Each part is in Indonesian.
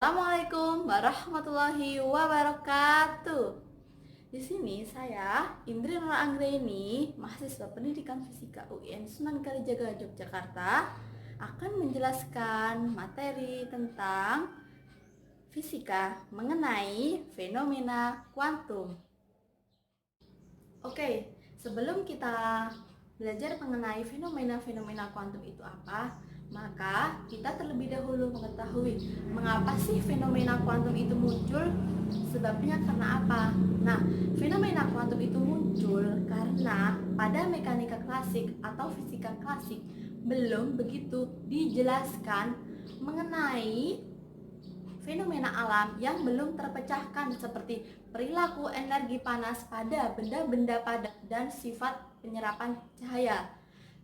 Assalamualaikum warahmatullahi wabarakatuh. Di sini saya Indri Nur Anggreni, mahasiswa Pendidikan Fisika UIN Sunan Kalijaga Yogyakarta, akan menjelaskan materi tentang fisika mengenai fenomena kuantum. Oke, sebelum kita belajar mengenai fenomena-fenomena kuantum itu apa, maka kita terlebih dahulu mengetahui mengapa sih fenomena kuantum itu muncul, sebabnya karena apa. Nah, fenomena kuantum itu muncul karena pada mekanika klasik atau fisika klasik belum begitu dijelaskan mengenai fenomena alam yang belum terpecahkan seperti perilaku energi panas pada benda-benda padat dan sifat penyerapan cahaya.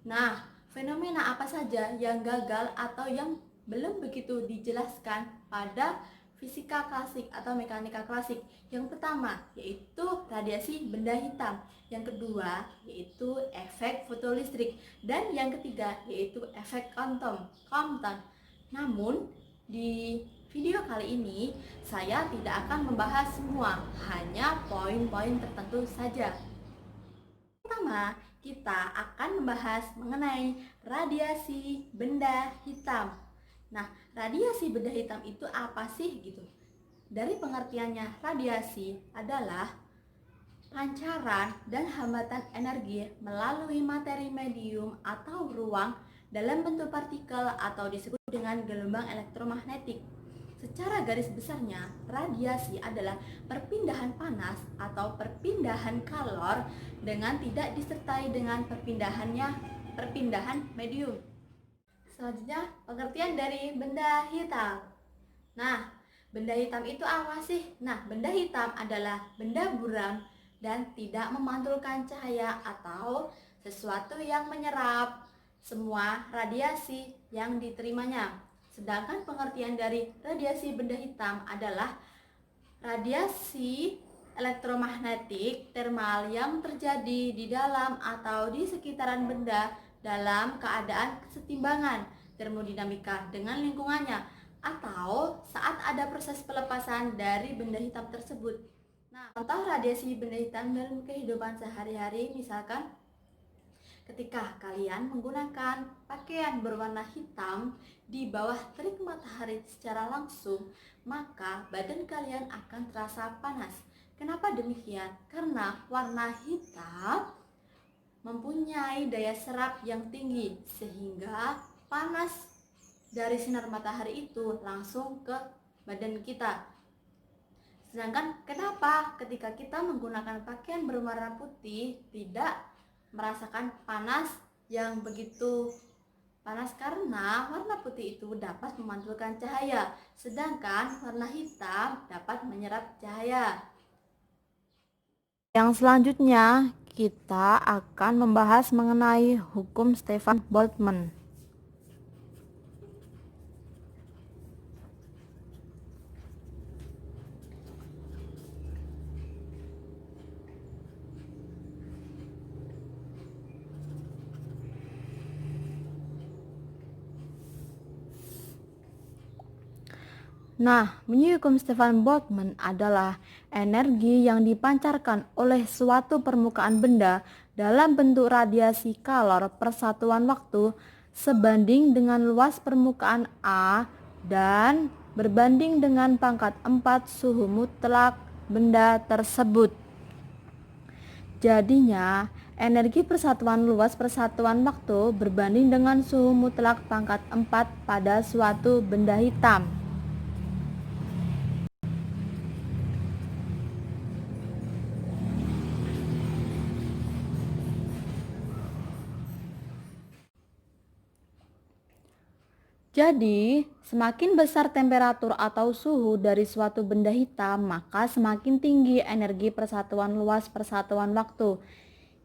Nah, fenomena apa saja yang gagal atau yang belum begitu dijelaskan pada fisika klasik atau mekanika klasik? Yang pertama yaitu radiasi benda hitam, yang kedua yaitu efek fotolistrik, dan yang ketiga yaitu efek Compton. Namun di video kali ini saya tidak akan membahas semua, hanya poin-poin tertentu saja. Pertama, kita akan membahas mengenai radiasi benda hitam. Nah, radiasi benda hitam itu apa sih gitu? Dari pengertiannya, radiasi adalah pancaran dan hambatan energi melalui materi medium atau ruang dalam bentuk partikel atau disebut dengan gelombang elektromagnetik. Secara garis besarnya, radiasi adalah perpindahan panas atau perpindahan kalor dengan tidak disertai dengan perpindahan medium. Selanjutnya, pengertian dari benda hitam. Nah, benda hitam itu apa sih? Nah, benda hitam adalah benda buram dan tidak memantulkan cahaya atau sesuatu yang menyerap semua radiasi yang diterimanya. Sedangkan pengertian dari radiasi benda hitam adalah radiasi elektromagnetik termal yang terjadi di dalam atau di sekitaran benda dalam keadaan kesetimbangan termodinamika dengan lingkungannya atau saat ada proses pelepasan dari benda hitam tersebut. Nah, contoh radiasi benda hitam dalam kehidupan sehari-hari misalkan ketika kalian menggunakan pakaian berwarna hitam di bawah terik matahari secara langsung, maka badan kalian akan terasa panas. Kenapa demikian? Karena warna hitam mempunyai daya serap yang tinggi sehingga panas dari sinar matahari itu langsung ke badan kita. Sedangkan kenapa ketika kita menggunakan pakaian berwarna putih tidak merasakan panas yang begitu panas? Karena warna putih itu dapat memantulkan cahaya, sedangkan warna hitam dapat menyerap cahaya. Yang selanjutnya kita akan membahas mengenai hukum Stefan Boltzmann. Nah, bunyi hukum Stefan Boltzmann adalah energi yang dipancarkan oleh suatu permukaan benda dalam bentuk radiasi kalor persatuan waktu sebanding dengan luas permukaan A dan berbanding dengan pangkat 4 suhu mutlak benda tersebut. Jadinya, energi persatuan luas persatuan waktu berbanding dengan suhu mutlak pangkat 4 pada suatu benda hitam. Jadi, semakin besar temperatur atau suhu dari suatu benda hitam, maka semakin tinggi energi persatuan luas persatuan waktu.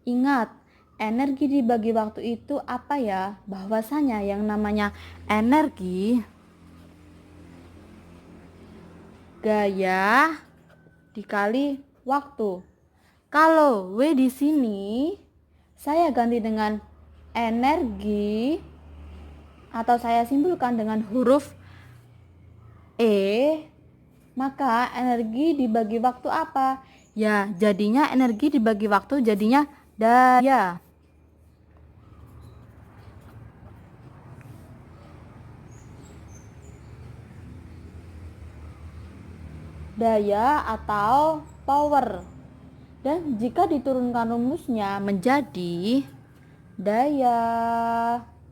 Ingat, energi dibagi waktu itu apa ya? Bahwasanya yang namanya energi gaya dikali waktu. Kalau W di sini saya ganti dengan energi atau saya simpulkan dengan huruf maka energi dibagi waktu apa? Ya, jadinya energi dibagi waktu jadinya daya. Daya atau power. Dan jika diturunkan rumusnya menjadi daya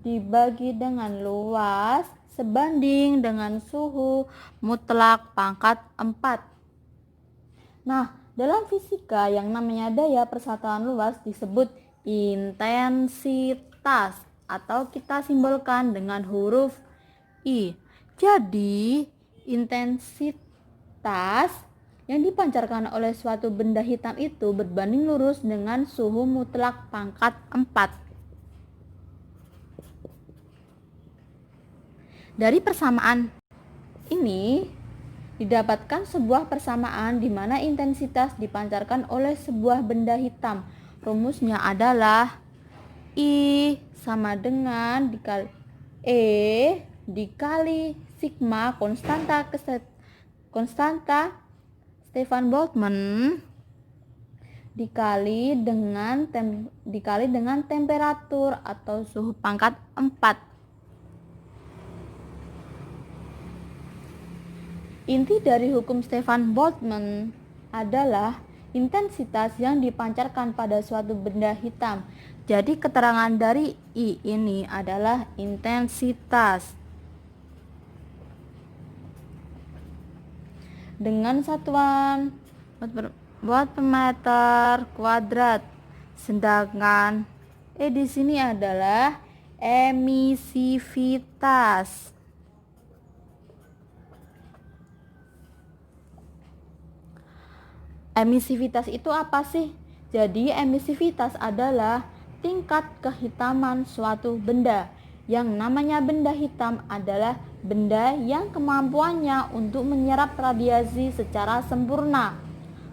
dibagi dengan luas sebanding dengan suhu mutlak pangkat 4. Nah, dalam fisika yang namanya daya persatuan luas disebut intensitas atau kita simbolkan dengan huruf I. Jadi, intensitas yang dipancarkan oleh suatu benda hitam itu berbanding lurus dengan suhu mutlak pangkat 4. Dari persamaan ini didapatkan sebuah persamaan di mana intensitas dipancarkan oleh sebuah benda hitam. Rumusnya adalah I sama dengan E dikali sigma konstanta Stefan Boltzmann dikali dengan temperatur atau suhu pangkat 4. Inti dari hukum Stefan Boltzmann adalah intensitas yang dipancarkan pada suatu benda hitam. Jadi keterangan dari I ini adalah intensitas. Dengan satuan watt per meter kuadrat. Sedangkan E di sini adalah emisivitas. Emisivitas itu apa sih? Jadi emisivitas adalah tingkat kehitaman suatu benda. Yang namanya benda hitam adalah benda yang kemampuannya untuk menyerap radiasi secara sempurna.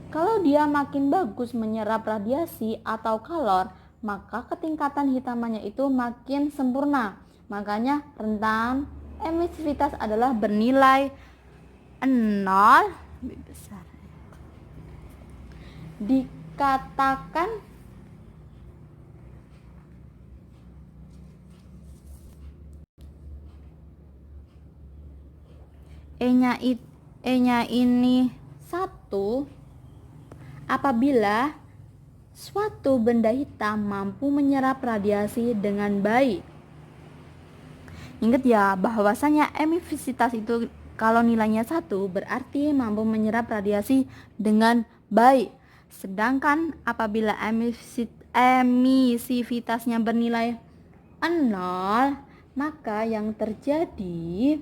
Kalau dia makin bagus menyerap radiasi atau kalor, maka ketingkatan hitamannya itu makin sempurna. Makanya rentang emisivitas adalah bernilai 0 lebih besar. Dikatakan E-nya ini 1 apabila suatu benda hitam mampu menyerap radiasi dengan baik. Ingat ya bahwasanya emisivitas itu kalau nilainya 1 berarti mampu menyerap radiasi dengan baik. Sedangkan apabila emisivitasnya bernilai 0, maka yang terjadi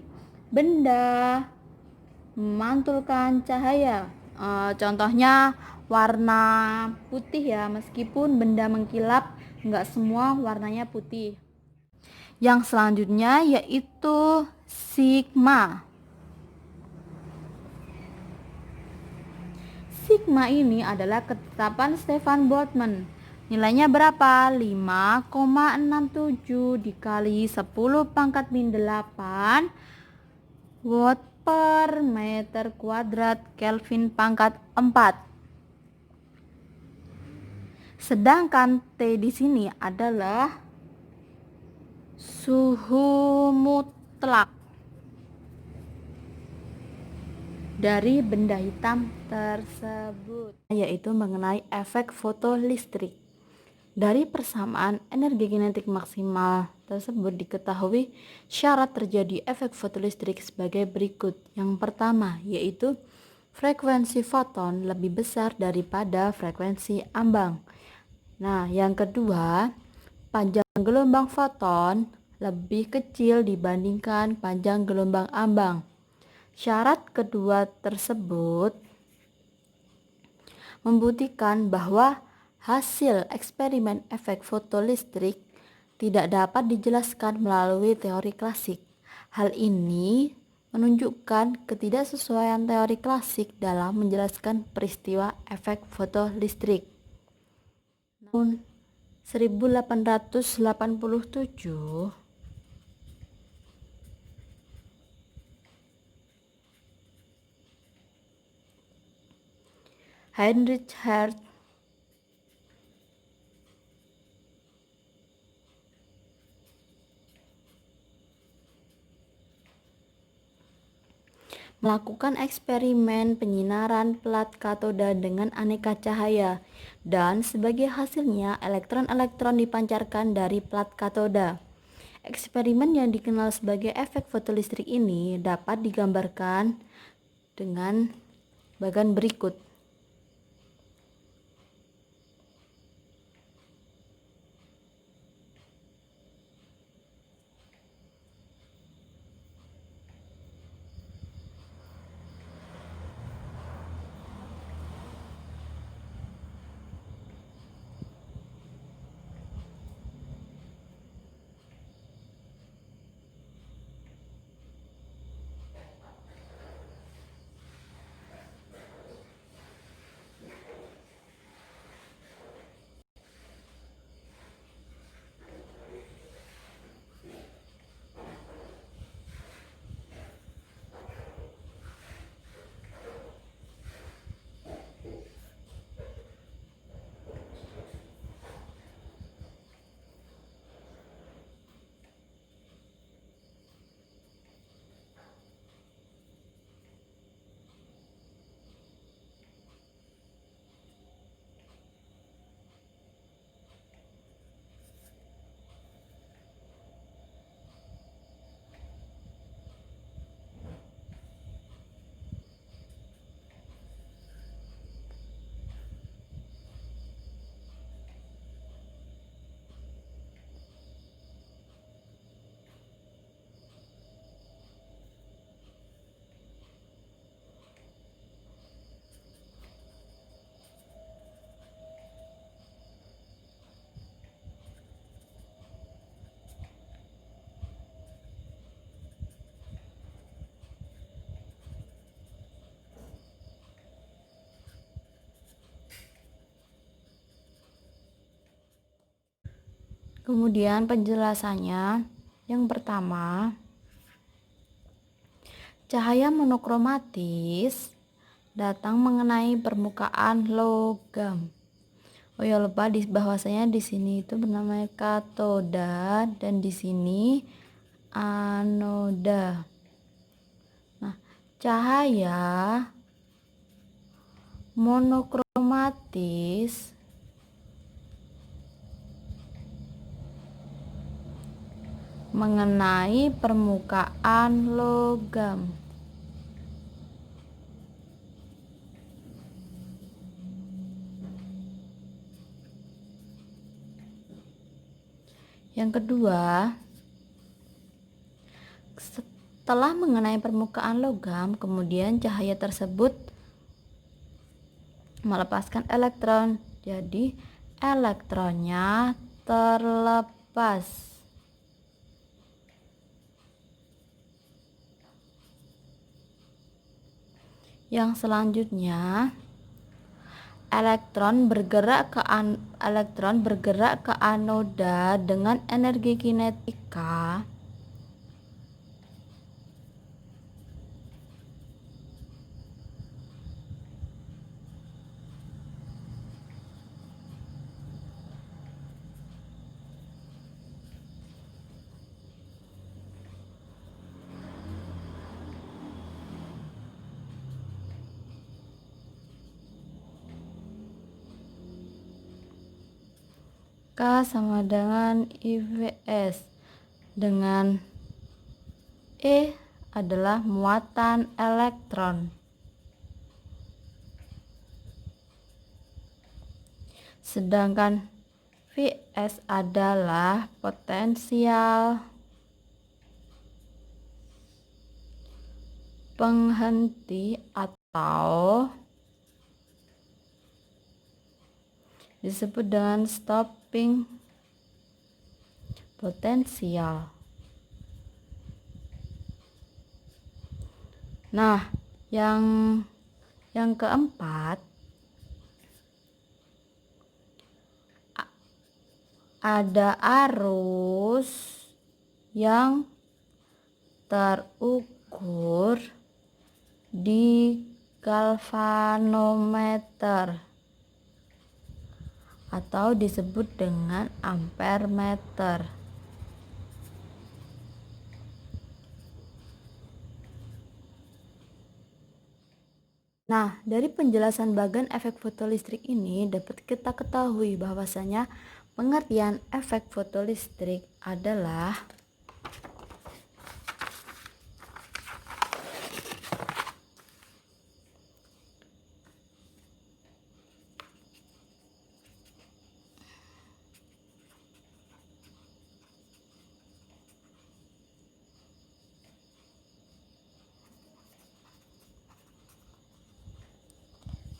benda memantulkan cahaya. Contohnya warna putih ya, meskipun benda mengkilap enggak semua warnanya putih. Yang selanjutnya yaitu sigma. Sigma ini adalah ketetapan Stefan Boltzmann. Nilainya berapa? 5,67 dikali 10 pangkat min 8 watt per meter kuadrat Kelvin pangkat 4. Sedangkan T di sini adalah suhu mutlak dari benda hitam tersebut, yaitu mengenai efek fotolistrik. Dari persamaan energi kinetik maksimal tersebut diketahui syarat terjadi efek fotolistrik sebagai berikut. Yang pertama yaitu frekuensi foton lebih besar daripada frekuensi ambang. Nah, yang kedua, panjang gelombang foton lebih kecil dibandingkan panjang gelombang ambang. Syarat kedua tersebut membuktikan bahwa hasil eksperimen efek fotolistrik tidak dapat dijelaskan melalui teori klasik. Hal ini menunjukkan ketidaksesuaian teori klasik dalam menjelaskan peristiwa efek fotolistrik. Tahun 1887 Heinrich Hertz melakukan eksperimen penyinaran plat katoda dengan aneka cahaya, dan sebagai hasilnya elektron-elektron dipancarkan dari plat katoda. Eksperimen yang dikenal sebagai efek fotolistrik ini dapat digambarkan dengan bagan berikut. Kemudian penjelasannya, yang pertama, cahaya monokromatis datang mengenai permukaan logam. Oh ya, lupa bahwasanya di sini itu bernama katoda dan di sini anoda. Nah, cahaya monokromatis mengenai permukaan logam. Yang kedua, setelah mengenai permukaan logam, kemudian cahaya tersebut melepaskan elektron, jadi elektronnya terlepas. Yang selanjutnya, elektron bergerak ke anoda dengan energi kinetika K sama dengan IVS, dengan E adalah muatan elektron, sedangkan Vs adalah potensial penghenti atau disebut dengan stopping potensial. Nah, yang keempat, ada arus yang terukur di galvanometer atau disebut dengan ampermeter. Nah, dari penjelasan bagian efek fotolistrik ini dapat kita ketahui bahwasanya pengertian efek fotolistrik adalah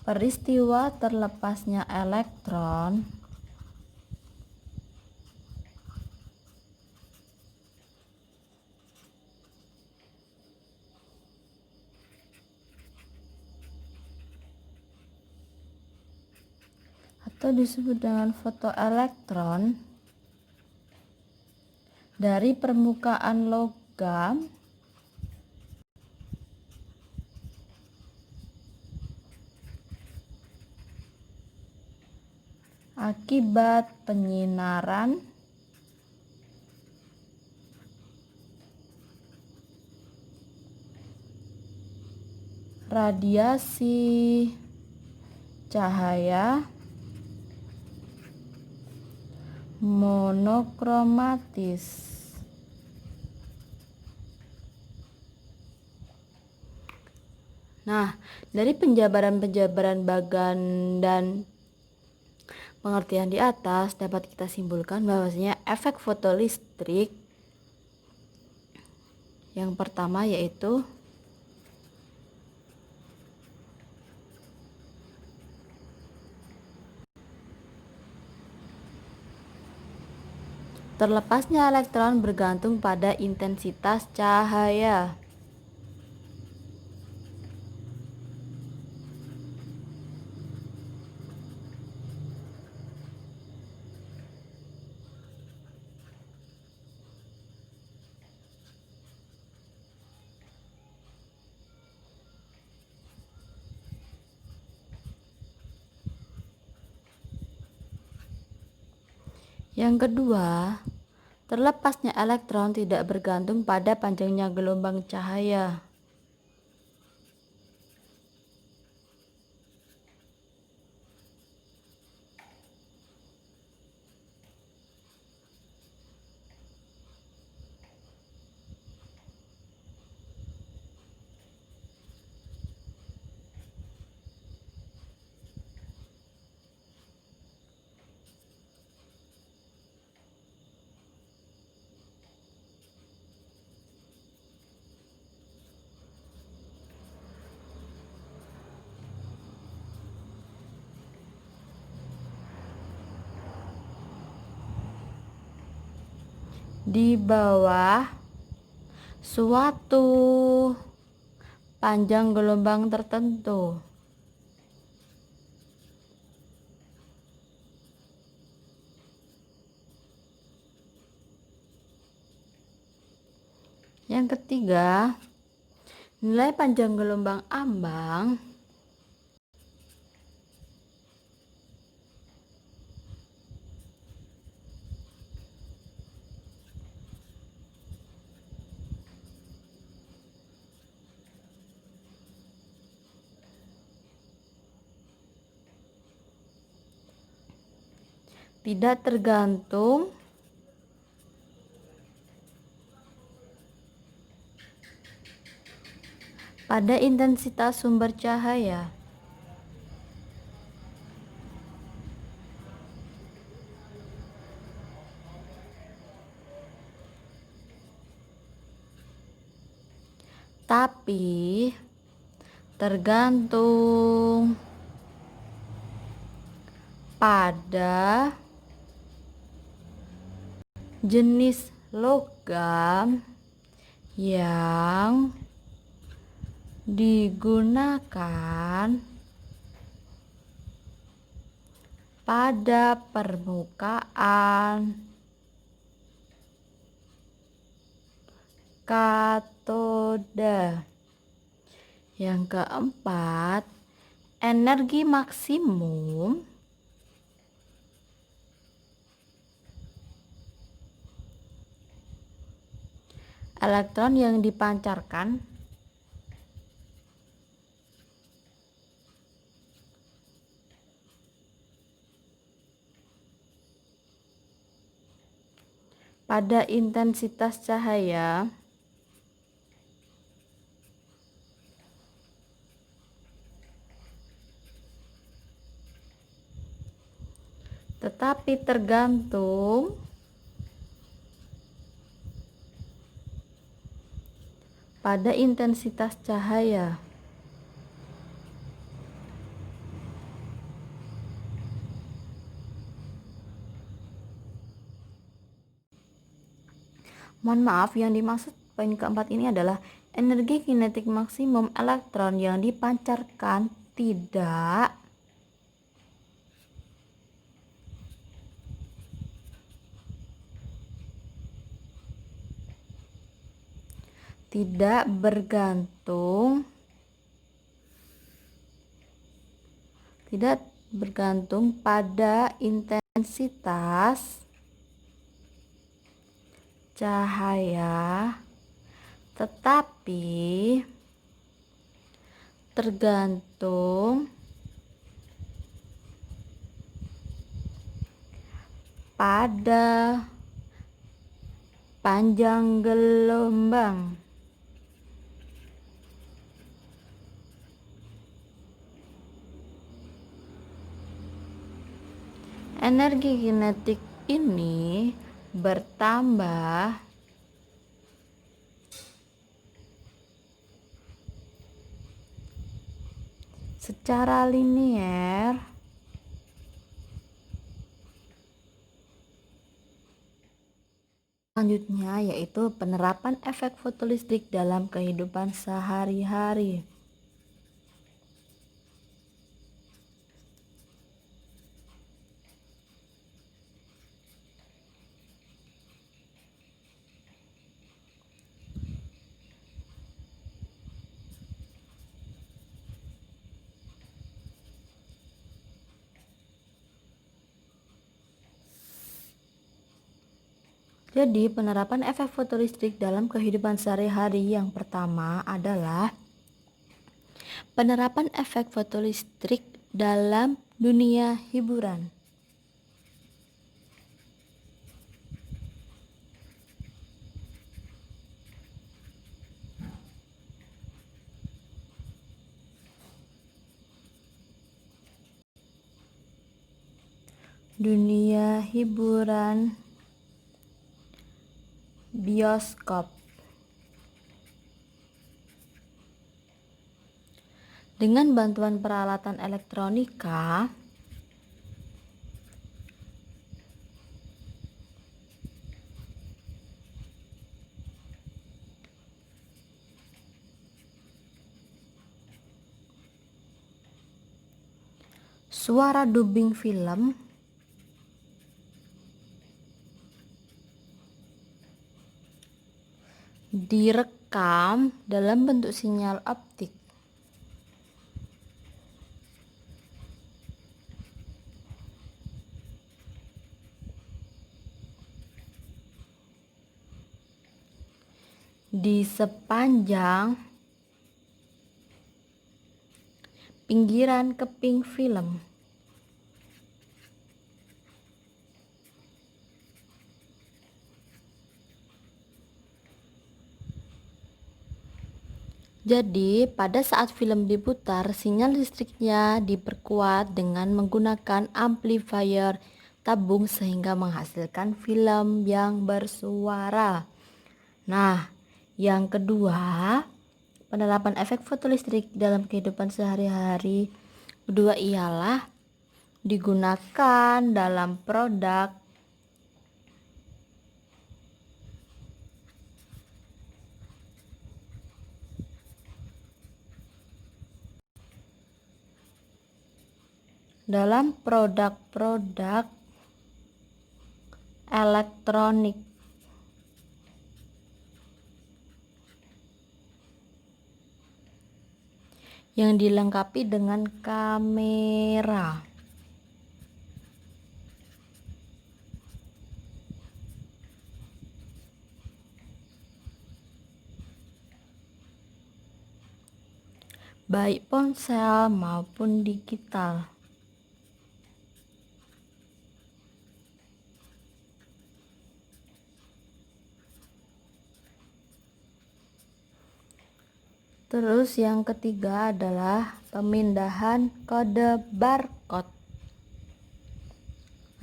peristiwa terlepasnya elektron atau disebut dengan fotoelektron dari permukaan logam akibat penyinaran radiasi cahaya monokromatis. Nah, dari penjabaran-penjabaran bagan dan pengertian di atas dapat kita simpulkan bahwasanya efek fotolistrik yang pertama yaitu terlepasnya elektron bergantung pada intensitas cahaya. Yang kedua, terlepasnya elektron tidak bergantung pada panjangnya gelombang cahaya. Di bawah suatu panjang gelombang tertentu. Yang ketiga, nilai panjang gelombang ambang tidak tergantung pada intensitas sumber cahaya. Tapi tergantung pada jenis logam yang digunakan pada permukaan katoda. Yang keempat, energi maksimum elektron yang dipancarkan pada intensitas cahaya tetapi tergantung pada intensitas cahaya. Mohon maaf, yang dimaksud poin keempat ini adalah energi kinetik maksimum elektron yang dipancarkan tidak bergantung pada intensitas cahaya, tetapi tergantung pada panjang gelombang. Energi kinetik ini bertambah secara linier selanjutnya, yaitu penerapan efek fotolistrik dalam kehidupan sehari-hari. Jadi, penerapan efek fotolistrik dalam kehidupan sehari-hari yang pertama adalah penerapan efek fotolistrik dalam dunia hiburan. Dunia hiburan bioskop. Dengan bantuan peralatan elektronika, suara dubbing film direkam dalam bentuk sinyal optik. Di sepanjang pinggiran keping film. Jadi, pada saat film diputar, sinyal listriknya diperkuat dengan menggunakan amplifier tabung sehingga menghasilkan film yang bersuara. Nah, yang kedua, penerapan efek fotolistrik dalam kehidupan sehari-hari kedua ialah digunakan dalam produk produk-produk elektronik. yang dilengkapi dengan kamera. Baik ponsel maupun digital. Terus yang ketiga adalah pemindahan kode barcode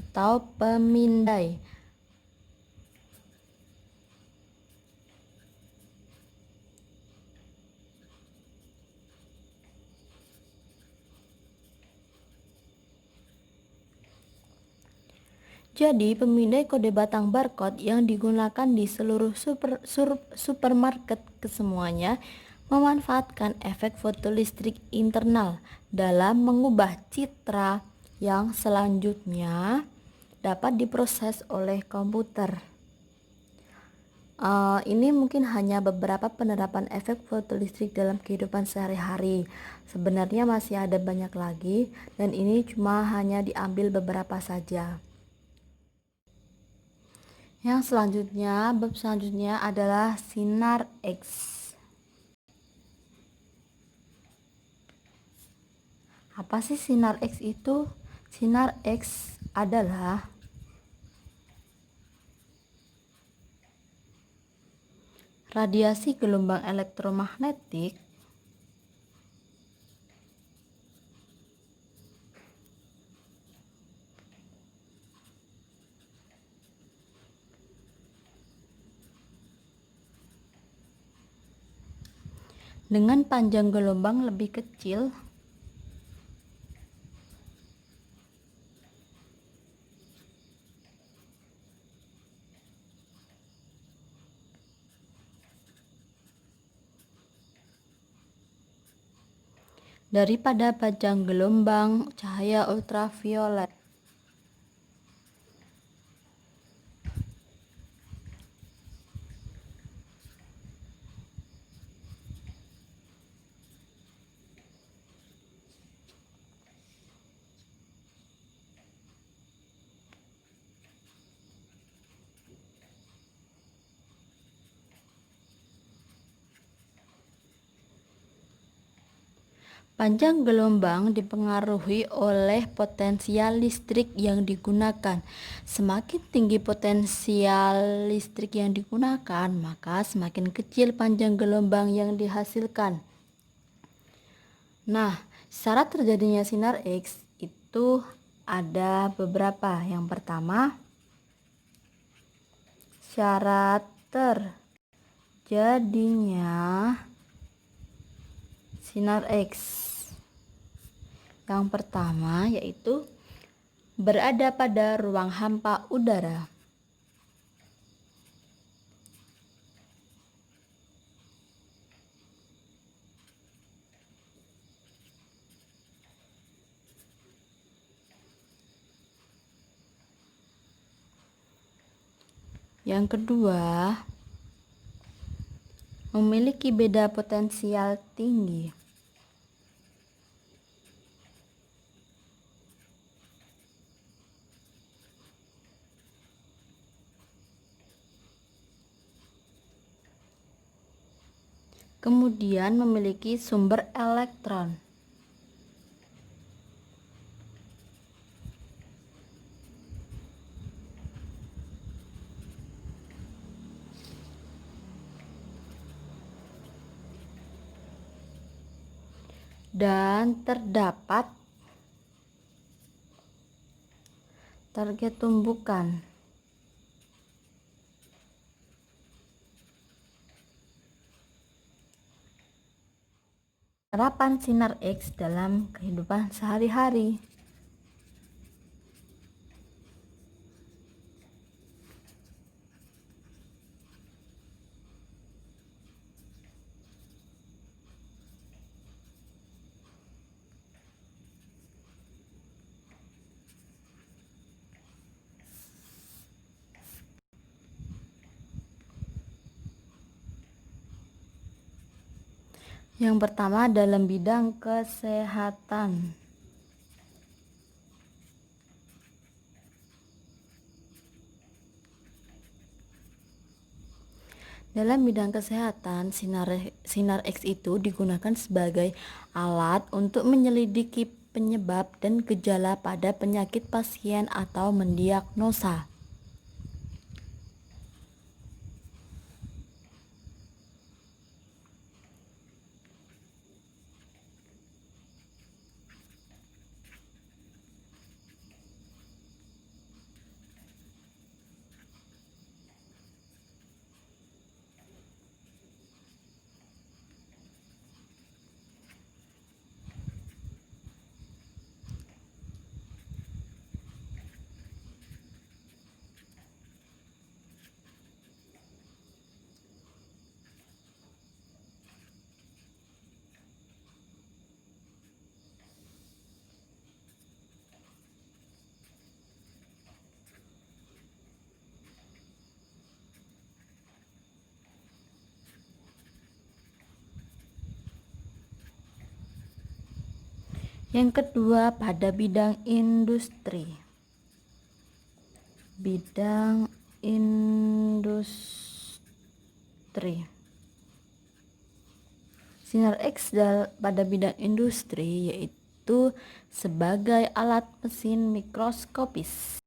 atau pemindai. Jadi, pemindai kode batang barcode yang digunakan di seluruh supermarket kesemuanya memanfaatkan efek fotolistrik internal dalam mengubah citra yang selanjutnya dapat diproses oleh komputer. Ini mungkin hanya beberapa penerapan efek fotolistrik dalam kehidupan sehari-hari. Sebenarnya masih ada banyak lagi, dan ini cuma hanya diambil beberapa saja. Bab selanjutnya adalah sinar X. Apa sih sinar X itu? Sinar X adalah radiasi gelombang elektromagnetik dengan panjang gelombang lebih kecil daripada panjang gelombang cahaya ultraviolet. Panjang gelombang dipengaruhi oleh potensial listrik yang digunakan. Semakin tinggi potensial listrik yang digunakan, maka semakin kecil panjang gelombang yang dihasilkan. Nah, syarat terjadinya sinar X itu ada beberapa. Yang pertama, syarat terjadinya sinar X. Yang pertama yaitu berada pada ruang hampa udara. Yang kedua, memiliki beda potensial tinggi. Kemudian memiliki sumber elektron. Dan terdapat target tumbukan. Penerapan sinar X dalam kehidupan sehari-hari. Yang pertama dalam bidang kesehatan. Dalam bidang kesehatan, sinar X itu digunakan sebagai alat untuk menyelidiki penyebab dan gejala pada penyakit pasien atau mendiagnosa. Yang kedua pada bidang industri. Bidang industri. Sinar X pada bidang industri yaitu sebagai alat mesin mikroskopis.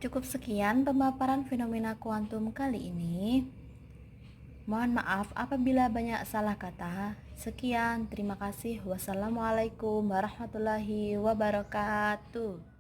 Cukup sekian pemaparan fenomena kuantum kali ini. Mohon maaf apabila banyak salah kata. Sekian, terima kasih. Wassalamualaikum warahmatullahi wabarakatuh.